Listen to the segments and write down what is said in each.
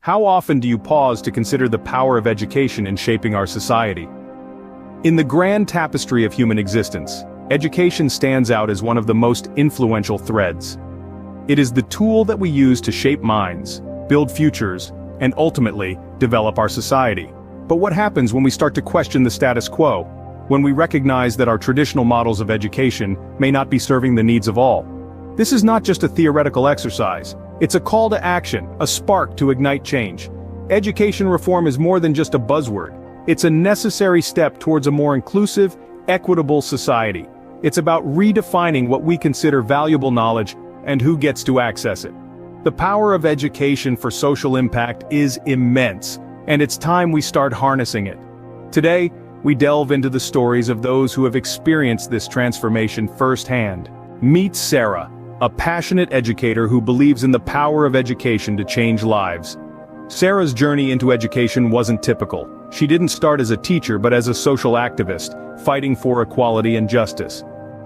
How often do you pause to consider the power of education in shaping our society? In the grand tapestry of human existence, education stands out as one of the most influential threads. It is the tool that we use to shape minds, build futures, and ultimately, develop our society. But what happens when we start to question the status quo? When we recognize that our traditional models of education may not be serving the needs of all? This is not just a theoretical exercise. It's a call to action, a spark to ignite change. Education reform is more than just a buzzword. It's a necessary step towards a more inclusive, equitable society. It's about redefining what we consider valuable knowledge and who gets to access it. The power of education for social impact is immense, and it's time we start harnessing it. Today, we delve into the stories of those who have experienced this transformation firsthand. Meet Sarah, a passionate educator who believes in the power of education to change lives. Sarah's journey into education wasn't typical. She didn't start as a teacher but as a social activist, fighting for equality and justice.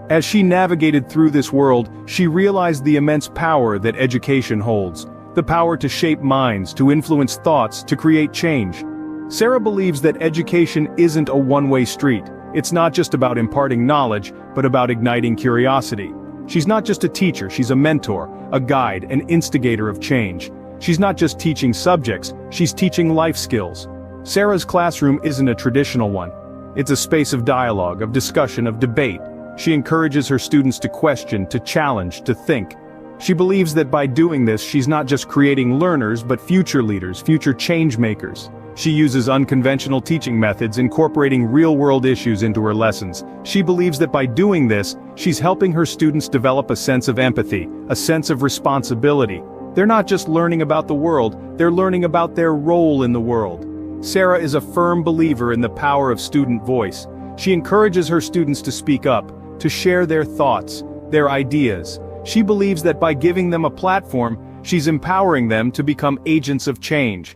As she navigated through this world, she realized the immense power that education holds, the power to shape minds, to influence thoughts, to create change. Sarah believes that education isn't a one-way street. It's not just about imparting knowledge, but about igniting curiosity. She's not just a teacher, she's a mentor, a guide, an instigator of change. She's not just teaching subjects, she's teaching life skills. Sarah's classroom isn't a traditional one. It's a space of dialogue, of discussion, of debate. She encourages her students to question, to challenge, to think. She believes that by doing this, she's not just creating learners, but future leaders, future change makers. She uses unconventional teaching methods, incorporating real-world issues into her lessons. She believes that by doing this, she's helping her students develop a sense of empathy, a sense of responsibility. They're not just learning about the world, they're learning about their role in the world. Sarah is a firm believer in the power of student voice. She encourages her students to speak up, to share their thoughts, their ideas. She believes that by giving them a platform, she's empowering them to become agents of change.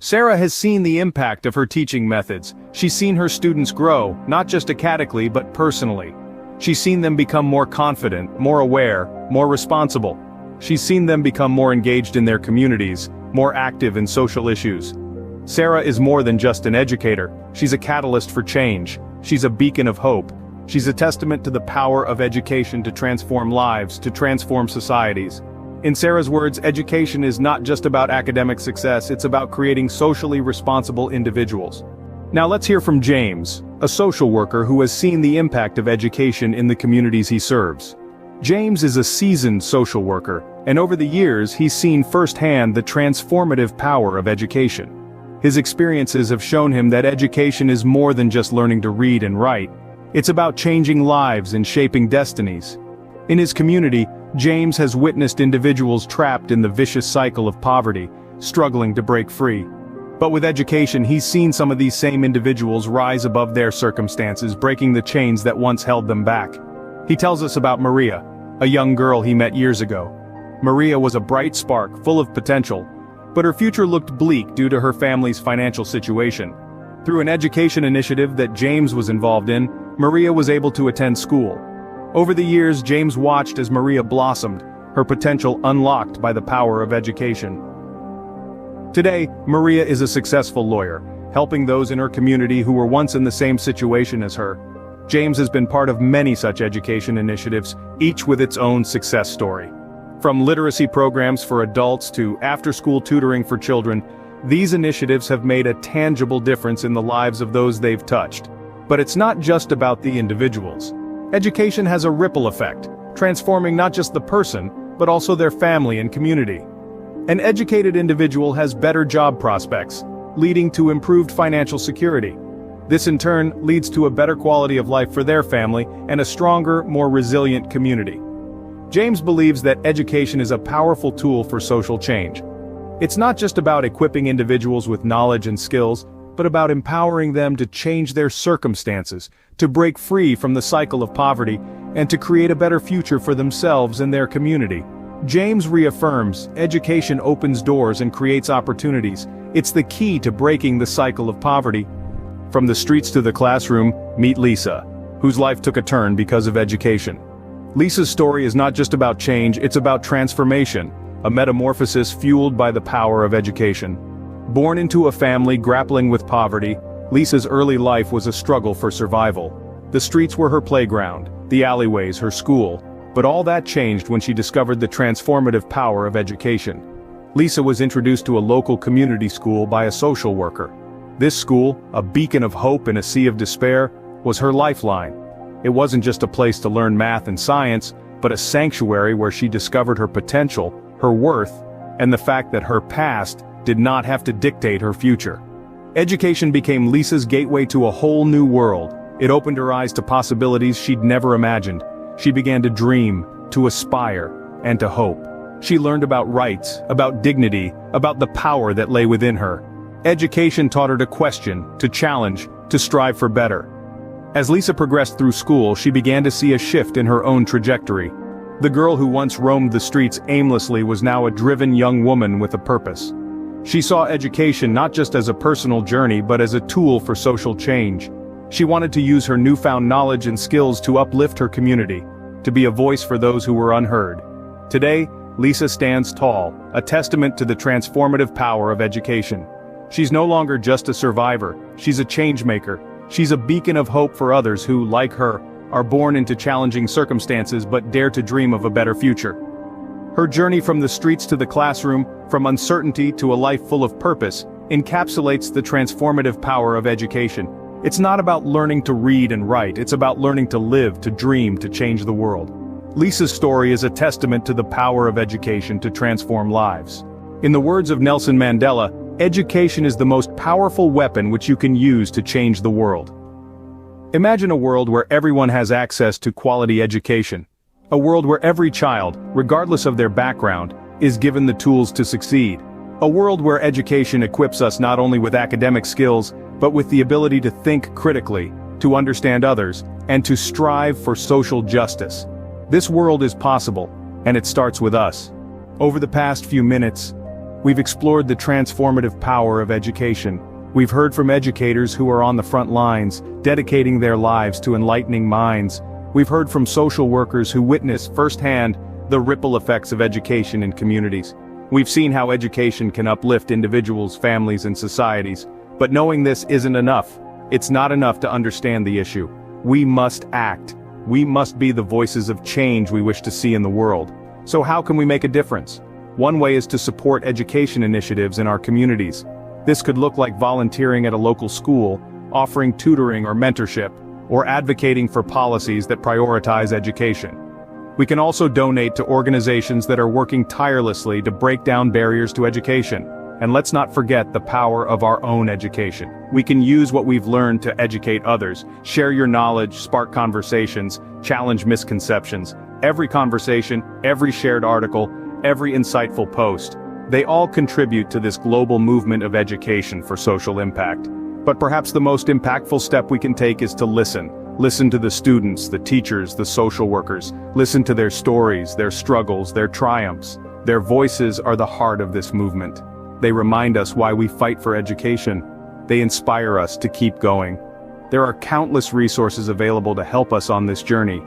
Sarah has seen the impact of her teaching methods. She's seen her students grow, not just academically but personally. She's seen them become more confident, more aware, more responsible. She's seen them become more engaged in their communities, more active in social issues. Sarah is more than just an educator. She's a catalyst for change. She's a beacon of hope. She's a testament to the power of education to transform lives, to transform societies. In Sarah's words, education is not just about academic success, it's about creating socially responsible individuals. Now let's hear from James, a social worker who has seen the impact of education in the communities he serves. James is a seasoned social worker, and over the years he's seen firsthand the transformative power of education. His experiences have shown him that education is more than just learning to read and write. It's about changing lives and shaping destinies. In his community, James has witnessed individuals trapped in the vicious cycle of poverty, struggling to break free. But with education, he's seen some of these same individuals rise above their circumstances, breaking the chains that once held them back. He tells us about Maria, a young girl he met years ago. Maria was a bright spark, full of potential, but her future looked bleak due to her family's financial situation. Through an education initiative that James was involved in, Maria was able to attend school. Over the years, James watched as Maria blossomed, her potential unlocked by the power of education. Today, Maria is a successful lawyer, helping those in her community who were once in the same situation as her. James has been part of many such education initiatives, each with its own success story. From literacy programs for adults to after-school tutoring for children, these initiatives have made a tangible difference in the lives of those they've touched. But it's not just about the individuals. Education has a ripple effect, transforming not just the person, but also their family and community. An educated individual has better job prospects, leading to improved financial security. This in turn leads to a better quality of life for their family and a stronger, more resilient community. James believes that education is a powerful tool for social change. It's not just about equipping individuals with knowledge and skills, but about empowering them to change their circumstances, to break free from the cycle of poverty, and to create a better future for themselves and their community. James reaffirms, education opens doors and creates opportunities. It's the key to breaking the cycle of poverty. From the streets to the classroom, meet Lisa, whose life took a turn because of education. Lisa's story is not just about change, it's about transformation, a metamorphosis fueled by the power of education. Born into a family grappling with poverty, Lisa's early life was a struggle for survival. The streets were her playground, the alleyways her school, but all that changed when she discovered the transformative power of education. Lisa was introduced to a local community school by a social worker. This school, a beacon of hope in a sea of despair, was her lifeline. It wasn't just a place to learn math and science, but a sanctuary where she discovered her potential, her worth, and the fact that her past did not have to dictate her future. Education became Lisa's gateway to a whole new world. It opened her eyes to possibilities she'd never imagined. She began to dream, to aspire, and to hope. She learned about rights, about dignity, about the power that lay within her. Education taught her to question, to challenge, to strive for better. As Lisa progressed through school, she began to see a shift in her own trajectory. The girl who once roamed the streets aimlessly was now a driven young woman with a purpose. She saw education not just as a personal journey but as a tool for social change. She wanted to use her newfound knowledge and skills to uplift her community, to be a voice for those who were unheard. Today, Lisa stands tall, a testament to the transformative power of education. She's no longer just a survivor, she's a changemaker. She's a beacon of hope for others who, like her, are born into challenging circumstances but dare to dream of a better future. Her journey from the streets to the classroom, from uncertainty to a life full of purpose, encapsulates the transformative power of education. It's not about learning to read and write, it's about learning to live, to dream, to change the world. Lisa's story is a testament to the power of education to transform lives. In the words of Nelson Mandela, education is the most powerful weapon which you can use to change the world. Imagine a world where everyone has access to quality education. A world where every child, regardless of their background, is given the tools to succeed. A world where education equips us not only with academic skills, but with the ability to think critically, to understand others, and to strive for social justice. This world is possible, and it starts with us. Over the past few minutes, we've explored the transformative power of education. We've heard from educators who are on the front lines, dedicating their lives to enlightening minds. We've heard from social workers who witness firsthand the ripple effects of education in communities. We've seen how education can uplift individuals, families, and societies. But knowing this isn't enough. It's not enough to understand the issue. We must act. We must be the voices of change we wish to see in the world. So how can we make a difference? One way is to support education initiatives in our communities. This could look like volunteering at a local school, offering tutoring or mentorship, or advocating for policies that prioritize education. We can also donate to organizations that are working tirelessly to break down barriers to education. And let's not forget the power of our own education. We can use what we've learned to educate others, share your knowledge, spark conversations, challenge misconceptions. Every conversation, every shared article, every insightful post, they all contribute to this global movement of education for social impact. But perhaps the most impactful step we can take is to listen. Listen to the students, the teachers, the social workers. Listen to their stories, their struggles, their triumphs. Their voices are the heart of this movement. They remind us why we fight for education. They inspire us to keep going. There are countless resources available to help us on this journey.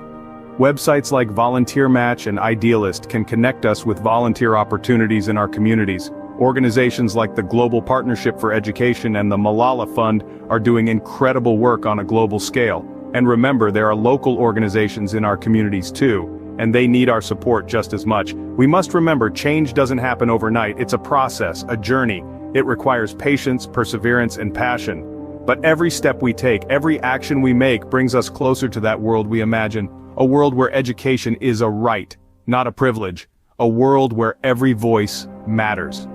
Websites like Volunteer Match and Idealist can connect us with volunteer opportunities in our communities. Organizations like the Global Partnership for Education and the Malala Fund are doing incredible work on a global scale. And remember, there are local organizations in our communities too, and they need our support just as much. We must remember, change doesn't happen overnight. It's a process, a journey. It requires patience, perseverance, and passion. But every step we take, every action we make brings us closer to that world we imagine. A world where education is a right, not a privilege. A world where every voice matters.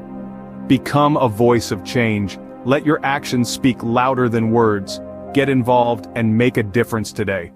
Become a voice of change. Let your actions speak louder than words. Get involved and make a difference today.